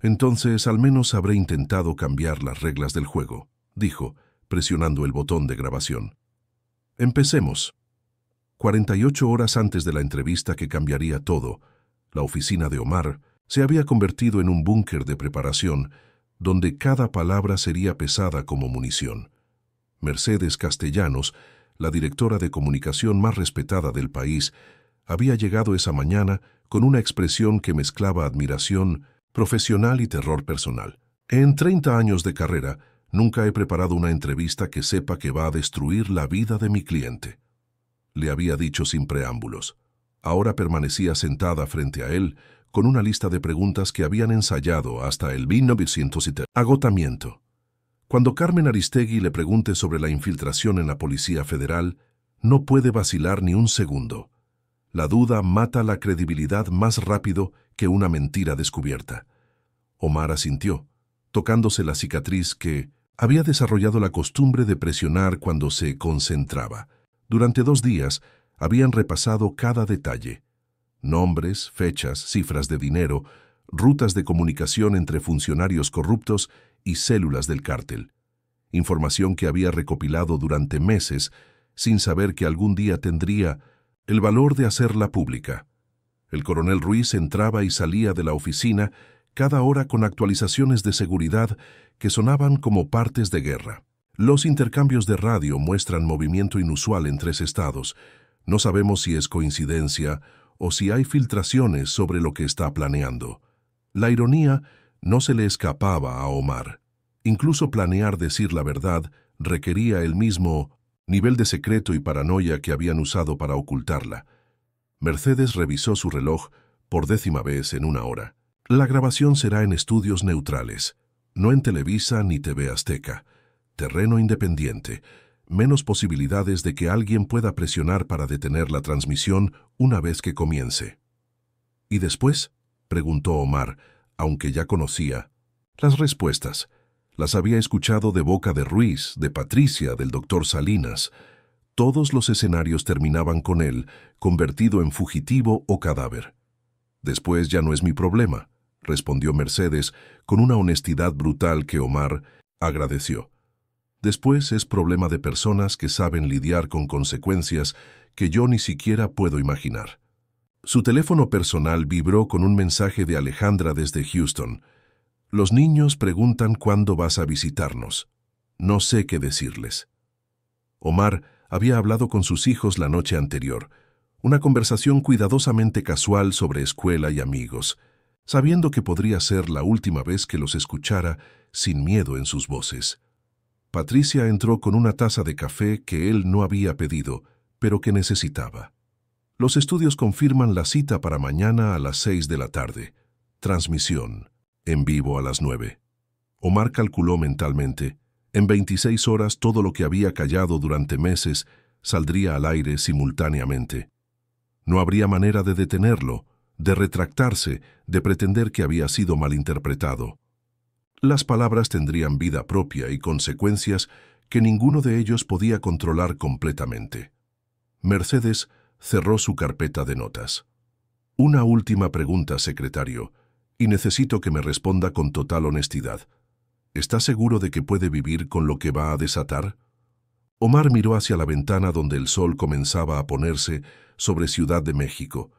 Entonces al menos habré intentado cambiar las reglas del juego, dijo, presionando el botón de grabación. Empecemos. 48 horas antes de la entrevista que cambiaría todo, la oficina de Omar se había convertido en un búnker de preparación, donde cada palabra sería pesada como munición. Mercedes Castellanos, la directora de comunicación más respetada del país, había llegado esa mañana con una expresión que mezclaba admiración profesional y terror personal. En 30 años de carrera, nunca he preparado una entrevista que sepa que va a destruir la vida de mi cliente, le había dicho sin preámbulos. Ahora permanecía sentada frente a él con una lista de preguntas que habían ensayado hasta el 1970. Agotamiento. Cuando Carmen Aristegui le pregunte sobre la infiltración en la Policía Federal, no puede vacilar ni un segundo. La duda mata la credibilidad más rápido que una mentira descubierta. Omar asintió, tocándose la cicatriz que había desarrollado la costumbre de presionar cuando se concentraba. Durante 2 días, habían repasado cada detalle. Nombres, fechas, cifras de dinero, rutas de comunicación entre funcionarios corruptos y células del cártel. Información que había recopilado durante meses, sin saber que algún día tendría el valor de hacerla pública. El coronel Ruiz entraba y salía de la oficina cada hora con actualizaciones de seguridad que sonaban como partes de guerra. Los intercambios de radio muestran movimiento inusual en 3 estados. No sabemos si es coincidencia o si hay filtraciones sobre lo que está planeando. La ironía no se le escapaba a Omar. Incluso planear decir la verdad requería el mismo nivel de secreto y paranoia que habían usado para ocultarla. Mercedes revisó su reloj por 10ª vez en 1 hora. La grabación será en estudios neutrales, no en Televisa ni TV Azteca. Terreno independiente, menos posibilidades de que alguien pueda presionar para detener la transmisión una vez que comience. ¿Y después?, preguntó Omar, aunque ya conocía las respuestas. Las había escuchado de boca de Ruiz, de Patricia, del doctor Salinas. Todos los escenarios terminaban con él, convertido en fugitivo o cadáver. Después ya no es mi problema, respondió Mercedes con una honestidad brutal que Omar agradeció. Después es problema de personas que saben lidiar con consecuencias que yo ni siquiera puedo imaginar. Su teléfono personal vibró con un mensaje de Alejandra desde Houston. Los niños preguntan cuándo vas a visitarnos. No sé qué decirles. Omar había hablado con sus hijos la noche anterior, una conversación cuidadosamente casual sobre escuela y amigos, sabiendo que podría ser la última vez que los escuchara sin miedo en sus voces. Patricia entró con una taza de café que él no había pedido, pero que necesitaba. Los estudios confirman la cita para mañana a las 6 de la tarde. Transmisión, en vivo a las 9. Omar calculó mentalmente. En 26 horas todo lo que había callado durante meses saldría al aire simultáneamente. No habría manera de detenerlo, de retractarse, de pretender que había sido malinterpretado. Las palabras tendrían vida propia y consecuencias que ninguno de ellos podía controlar completamente. Mercedes cerró su carpeta de notas. Una última pregunta, secretario, y necesito que me responda con total honestidad. ¿Está seguro de que puede vivir con lo que va a desatar? Omar miró hacia la ventana donde el sol comenzaba a ponerse sobre Ciudad de México,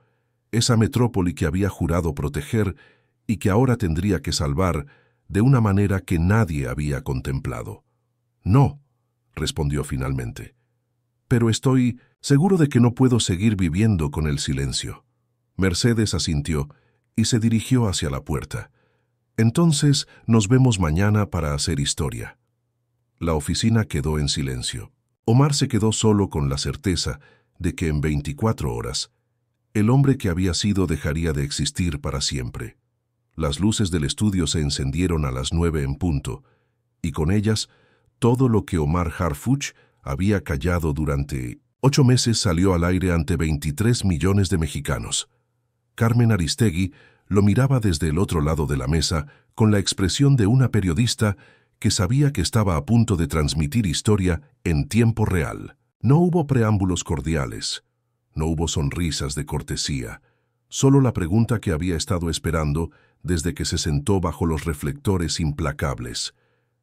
esa metrópoli que había jurado proteger y que ahora tendría que salvar de una manera que nadie había contemplado. No, respondió finalmente. Pero estoy seguro de que no puedo seguir viviendo con el silencio. Mercedes asintió y se dirigió hacia la puerta. Entonces nos vemos mañana para hacer historia. La oficina quedó en silencio. Omar se quedó solo con la certeza de que en 24 horas el hombre que había sido dejaría de existir para siempre. Las luces del estudio se encendieron a las 9 en punto, y con ellas todo lo que Omar Harfuch había callado durante 8 meses salió al aire ante 23 millones de mexicanos. Carmen Aristegui lo miraba desde el otro lado de la mesa con la expresión de una periodista que sabía que estaba a punto de transmitir historia en tiempo real. No hubo preámbulos cordiales, no hubo sonrisas de cortesía, solo la pregunta que había estado esperando desde que se sentó bajo los reflectores implacables.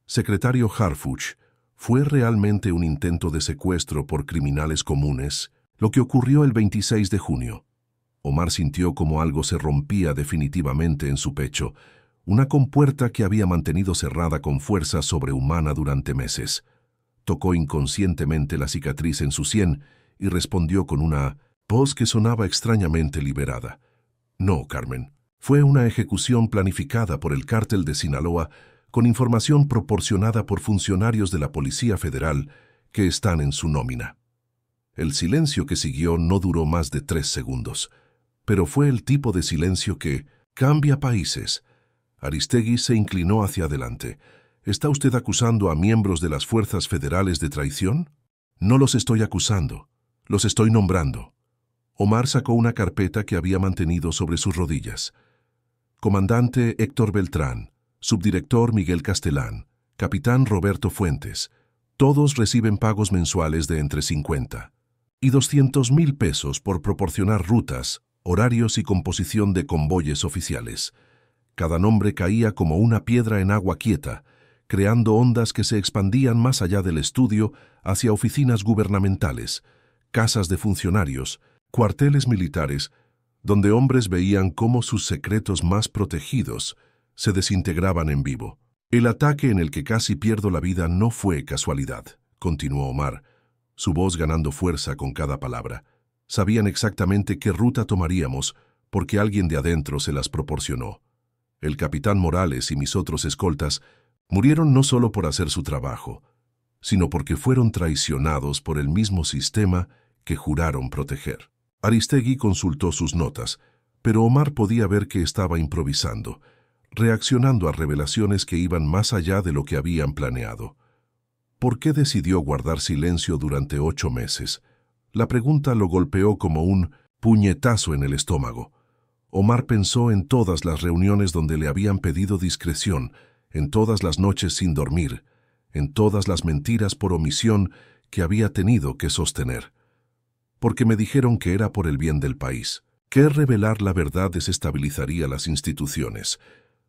Secretario Harfuch, ¿fue realmente un intento de secuestro por criminales comunes lo que ocurrió el 26 de junio? Omar sintió como algo se rompía definitivamente en su pecho, una compuerta que había mantenido cerrada con fuerza sobrehumana durante meses. Tocó inconscientemente la cicatriz en su sien y respondió con una voz que sonaba extrañamente liberada. No, Carmen. Fue una ejecución planificada por el cártel de Sinaloa con información proporcionada por funcionarios de la Policía Federal que están en su nómina. El silencio que siguió no duró más de 3 segundos, pero fue el tipo de silencio que cambia países. Aristegui se inclinó hacia adelante. ¿Está usted acusando a miembros de las fuerzas federales de traición? No los estoy acusando, los estoy nombrando. Omar sacó una carpeta que había mantenido sobre sus rodillas. Comandante Héctor Beltrán, subdirector Miguel Castelán, capitán Roberto Fuentes, todos reciben pagos mensuales de entre 50 y 200,000 pesos por proporcionar rutas, horarios y composición de convoyes oficiales. Cada nombre caía como una piedra en agua quieta, creando ondas que se expandían más allá del estudio hacia oficinas gubernamentales, casas de funcionarios, cuarteles militares, donde hombres veían cómo sus secretos más protegidos se desintegraban en vivo. El ataque en el que casi pierdo la vida no fue casualidad, continuó Omar, su voz ganando fuerza con cada palabra. Sabían exactamente qué ruta tomaríamos porque alguien de adentro se las proporcionó. El capitán Morales y mis otros escoltas murieron no solo por hacer su trabajo, sino porque fueron traicionados por el mismo sistema que juraron proteger. Aristegui consultó sus notas, pero Omar podía ver que estaba improvisando, reaccionando a revelaciones que iban más allá de lo que habían planeado. ¿Por qué decidió guardar silencio durante 8 meses? La pregunta lo golpeó como un puñetazo en el estómago. Omar pensó en todas las reuniones donde le habían pedido discreción, en todas las noches sin dormir, en todas las mentiras por omisión que había tenido que sostener. Porque me dijeron que era por el bien del país, que revelar la verdad desestabilizaría las instituciones.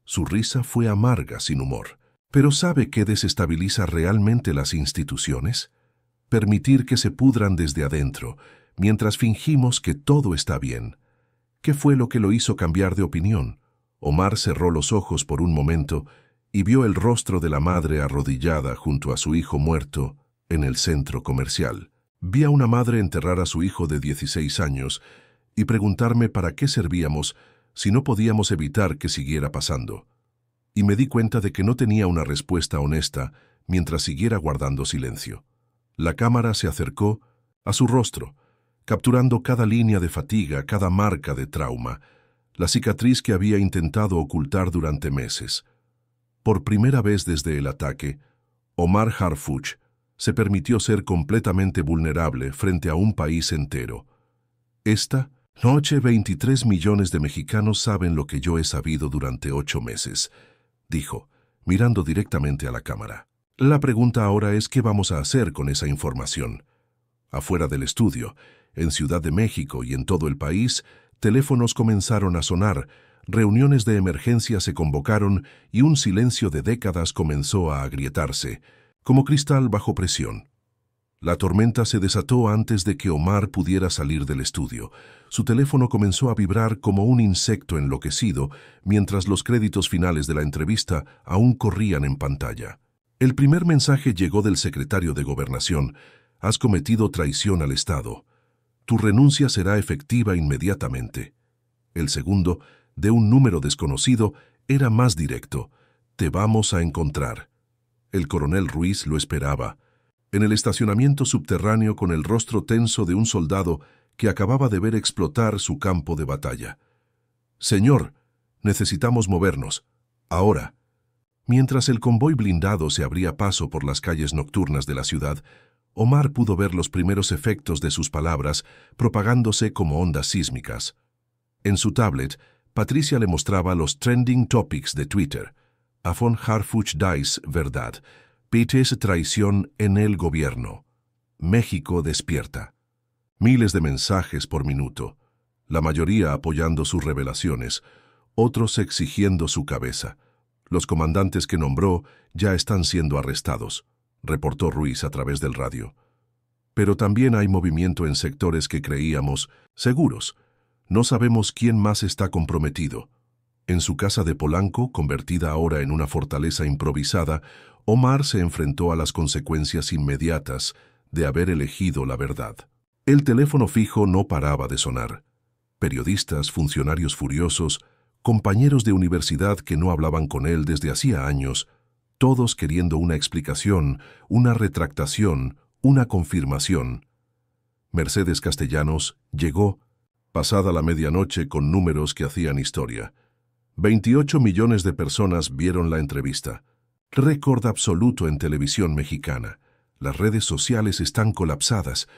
Su risa fue amarga, sin humor. ¿Pero sabe qué desestabiliza realmente las instituciones? Permitir que se pudran desde adentro, mientras fingimos que todo está bien. ¿Qué fue lo que lo hizo cambiar de opinión? Omar cerró los ojos por un momento y vio el rostro de la madre arrodillada junto a su hijo muerto en el centro comercial. Vi a una madre enterrar a su hijo de 16 años y preguntarme para qué servíamos si no podíamos evitar que siguiera pasando. Y me di cuenta de que no tenía una respuesta honesta mientras siguiera guardando silencio. La cámara se acercó a su rostro, capturando cada línea de fatiga, cada marca de trauma, la cicatriz que había intentado ocultar durante meses. Por primera vez desde el ataque, Omar Harfuch se permitió ser completamente vulnerable frente a un país entero. Esta noche 23 millones de mexicanos saben lo que yo he sabido durante 8 meses, dijo, mirando directamente a la cámara. La pregunta ahora es ¿qué vamos a hacer con esa información? Afuera del estudio, en Ciudad de México y en todo el país, teléfonos comenzaron a sonar, reuniones de emergencia se convocaron y un silencio de décadas comenzó a agrietarse, como cristal bajo presión. La tormenta se desató antes de que Omar pudiera salir del estudio. Su teléfono comenzó a vibrar como un insecto enloquecido, mientras los créditos finales de la entrevista aún corrían en pantalla. El primer mensaje llegó del secretario de Gobernación. Has cometido traición al Estado. Tu renuncia será efectiva inmediatamente. El segundo, de un número desconocido, era más directo. Te vamos a encontrar. El coronel Ruiz lo esperaba, en el estacionamiento subterráneo con el rostro tenso de un soldado que acababa de ver explotar su campo de batalla. Señor, necesitamos movernos. Ahora. Mientras el convoy blindado se abría paso por las calles nocturnas de la ciudad, Omar pudo ver los primeros efectos de sus palabras propagándose como ondas sísmicas. En su tablet, Patricia le mostraba los trending topics de Twitter. Afon Harfuch dice verdad. Pites traición en el gobierno. México despierta. Miles de mensajes por minuto, la mayoría apoyando sus revelaciones, otros exigiendo su cabeza. Los comandantes que nombró ya están siendo arrestados, reportó Ruiz a través del radio. Pero también hay movimiento en sectores que creíamos seguros. No sabemos quién más está comprometido. En su casa de Polanco, convertida ahora en una fortaleza improvisada, Omar se enfrentó a las consecuencias inmediatas de haber elegido la verdad. El teléfono fijo no paraba de sonar. Periodistas, funcionarios furiosos, compañeros de universidad que no hablaban con él desde hacía años, todos queriendo una explicación, una retractación, una confirmación. Mercedes Castellanos llegó, pasada la medianoche, con números que hacían historia. 28 millones de personas vieron la entrevista. Récord absoluto en televisión mexicana. Las redes sociales están colapsadas,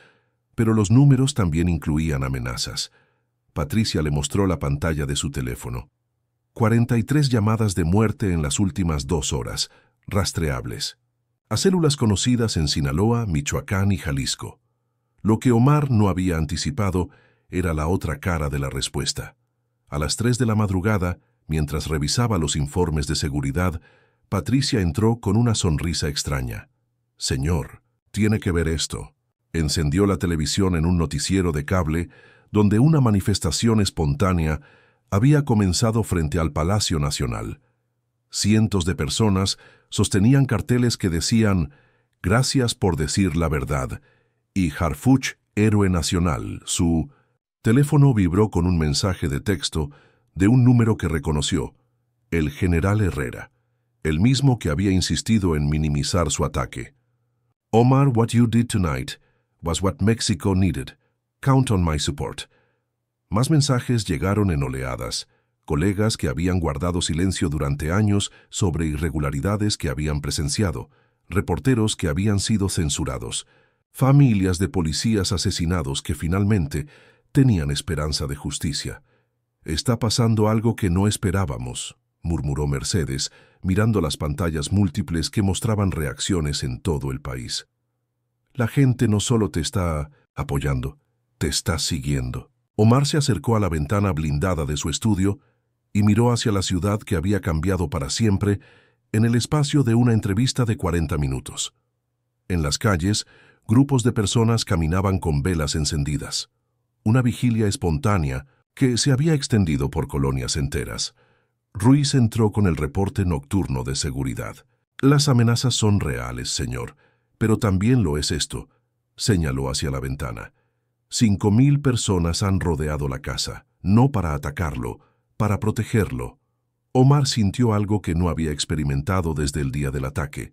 pero los números también incluían amenazas. Patricia le mostró la pantalla de su teléfono. 43 llamadas de muerte en las últimas 2 horas, rastreables. A células conocidas en Sinaloa, Michoacán y Jalisco. Lo que Omar no había anticipado era la otra cara de la respuesta. A las 3 de la madrugada, mientras revisaba los informes de seguridad, Patricia entró con una sonrisa extraña. Señor, tiene que ver esto. Encendió la televisión en un noticiero de cable donde una manifestación espontánea había comenzado frente al Palacio Nacional. Cientos de personas sostenían carteles que decían «Gracias por decir la verdad» y «Harfuch, héroe nacional, su Teléfono vibró con un mensaje de texto de un número que reconoció, el general Herrera, el mismo que había insistido en minimizar su ataque. Omar, what you did tonight was what Mexico needed. Count on my support. Más mensajes llegaron en oleadas, colegas que habían guardado silencio durante años sobre irregularidades que habían presenciado, reporteros que habían sido censurados, familias de policías asesinados que finalmente tenían esperanza de justicia. «Está pasando algo que no esperábamos», murmuró Mercedes, mirando las pantallas múltiples que mostraban reacciones en todo el país. «La gente no solo te está apoyando, te está siguiendo». Omar se acercó a la ventana blindada de su estudio y miró hacia la ciudad que había cambiado para siempre en el espacio de una entrevista de 40 minutos. En las calles, grupos de personas caminaban con velas encendidas. Una vigilia espontánea que se había extendido por colonias enteras. Ruiz entró con el reporte nocturno de seguridad. «Las amenazas son reales, señor, pero también lo es esto», señaló hacia la ventana. 5.000 personas han rodeado la casa, no para atacarlo, para protegerlo. Omar sintió algo que no había experimentado desde el día del ataque: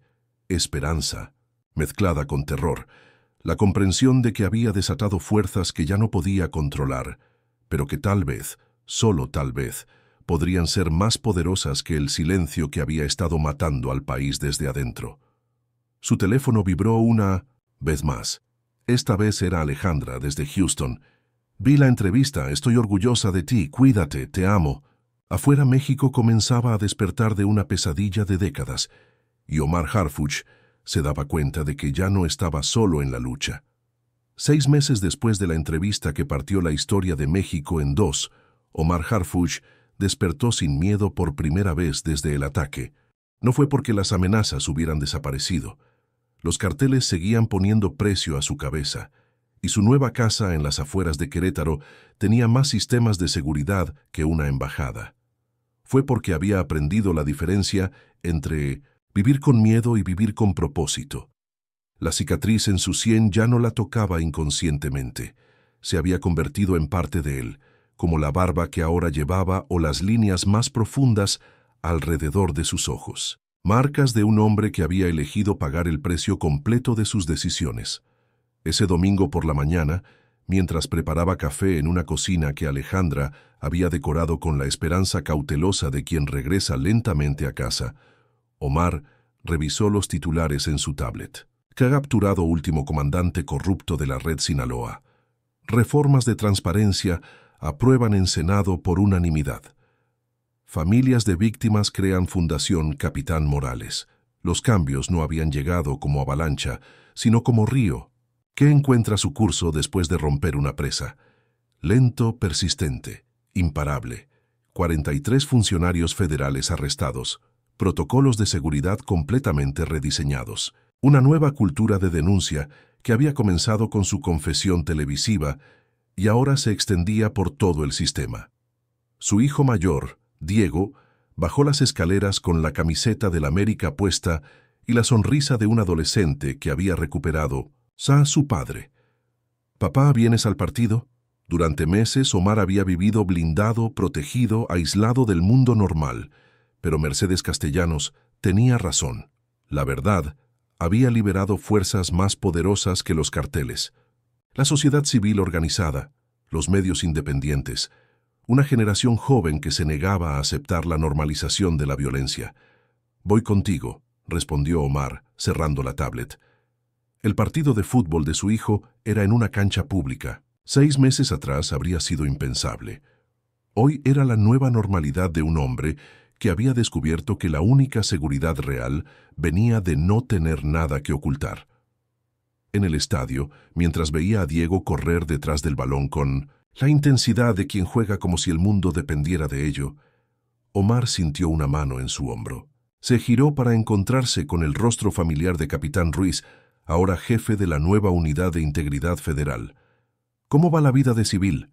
esperanza, mezclada con terror, la comprensión de que había desatado fuerzas que ya no podía controlar, pero que tal vez, solo tal vez, podrían ser más poderosas que el silencio que había estado matando al país desde adentro. Su teléfono vibró una vez más. Esta vez era Alejandra, desde Houston. «Vi la entrevista, estoy orgullosa de ti, cuídate, te amo». Afuera México comenzaba a despertar de una pesadilla de décadas, y Omar Harfuch se daba cuenta de que ya no estaba solo en la lucha. 6 meses después de la entrevista que partió la historia de México en dos, Omar Harfuch despertó sin miedo por primera vez desde el ataque. No fue porque las amenazas hubieran desaparecido. Los carteles seguían poniendo precio a su cabeza, y su nueva casa en las afueras de Querétaro tenía más sistemas de seguridad que una embajada. Fue porque había aprendido la diferencia entre vivir con miedo y vivir con propósito. La cicatriz en su sien ya no la tocaba inconscientemente. Se había convertido en parte de él, como la barba que ahora llevaba o las líneas más profundas alrededor de sus ojos. Marcas de un hombre que había elegido pagar el precio completo de sus decisiones. Ese domingo por la mañana, mientras preparaba café en una cocina que Alejandra había decorado con la esperanza cautelosa de quien regresa lentamente a casa, Omar revisó los titulares en su tablet. «Capturado último comandante corrupto de la red Sinaloa. Reformas de transparencia aprueban en Senado por unanimidad. Familias de víctimas crean Fundación Capitán Morales. Los cambios no habían llegado como avalancha, sino como río, que encuentra su curso después de romper una presa. Lento, persistente, imparable. 43 funcionarios federales arrestados. Protocolos de seguridad completamente rediseñados. Una nueva cultura de denuncia que había comenzado con su confesión televisiva y ahora se extendía por todo el sistema. Su hijo mayor, Diego, bajó las escaleras con la camiseta del América puesta y la sonrisa de un adolescente que había recuperado a su padre. «Papá, ¿vienes al partido?» Durante meses Omar había vivido blindado, protegido, aislado del mundo normal, pero Mercedes Castellanos tenía razón. La verdad había liberado fuerzas más poderosas que los carteles. La sociedad civil organizada, los medios independientes, una generación joven que se negaba a aceptar la normalización de la violencia. «Voy contigo», respondió Omar, cerrando la tablet. El partido de fútbol de su hijo era en una cancha pública. 6 meses atrás habría sido impensable. Hoy era la nueva normalidad de un hombre que había descubierto que la única seguridad real venía de no tener nada que ocultar. En el estadio, mientras veía a Diego correr detrás del balón con la intensidad de quien juega como si el mundo dependiera de ello, Omar sintió una mano en su hombro. Se giró para encontrarse con el rostro familiar de Capitán Ruiz, ahora jefe de la nueva Unidad de Integridad Federal. «¿Cómo va la vida de civil?»,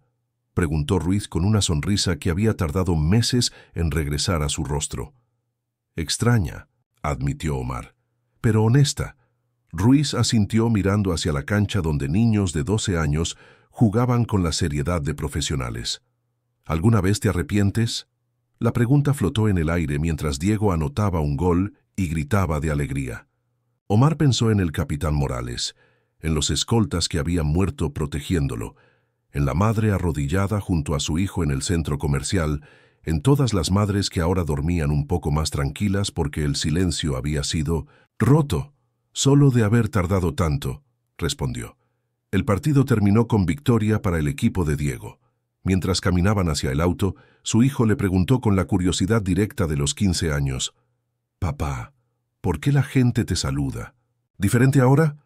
preguntó Ruiz con una sonrisa que había tardado meses en regresar a su rostro. «Extraña», admitió Omar, «pero honesta». Ruiz asintió mirando hacia la cancha donde niños de 12 años jugaban con la seriedad de profesionales. ¿Alguna vez te arrepientes? La pregunta flotó en el aire mientras Diego anotaba un gol y gritaba de alegría. Omar pensó en el capitán Morales, en los escoltas que habían muerto protegiéndolo, en la madre arrodillada junto a su hijo en el centro comercial, en todas las madres que ahora dormían un poco más tranquilas porque el silencio había sido roto. Solo de haber tardado tanto, respondió. El partido terminó con victoria para el equipo de Diego. Mientras caminaban hacia el auto, su hijo le preguntó con la curiosidad directa de los 15 años, «Papá, ¿por qué la gente te saluda? ¿Diferente ahora?»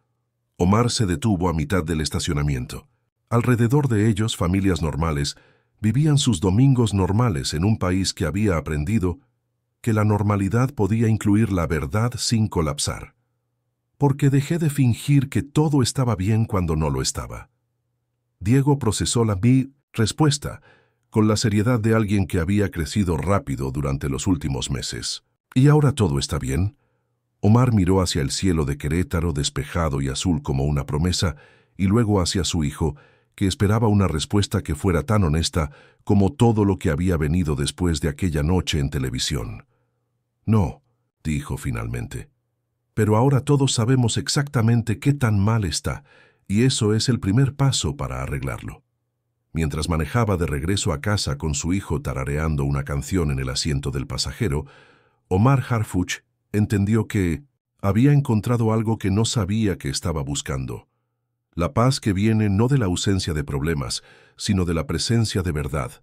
Omar se detuvo a mitad del estacionamiento. Alrededor de ellos, familias normales vivían sus domingos normales en un país que había aprendido que la normalidad podía incluir la verdad sin colapsar. Porque dejé de fingir que todo estaba bien cuando no lo estaba. Diego procesó mi respuesta con la seriedad de alguien que había crecido rápido durante los últimos meses. ¿Y ahora todo está bien? Omar miró hacia el cielo de Querétaro despejado y azul como una promesa, y luego hacia su hijo, que esperaba una respuesta que fuera tan honesta como todo lo que había venido después de aquella noche en televisión. «No», dijo finalmente. «Pero ahora todos sabemos exactamente qué tan mal está, y eso es el primer paso para arreglarlo». Mientras manejaba de regreso a casa con su hijo tarareando una canción en el asiento del pasajero, Omar Harfuch entendió que había encontrado algo que no sabía que estaba buscando. La paz que viene no de la ausencia de problemas, sino de la presencia de verdad.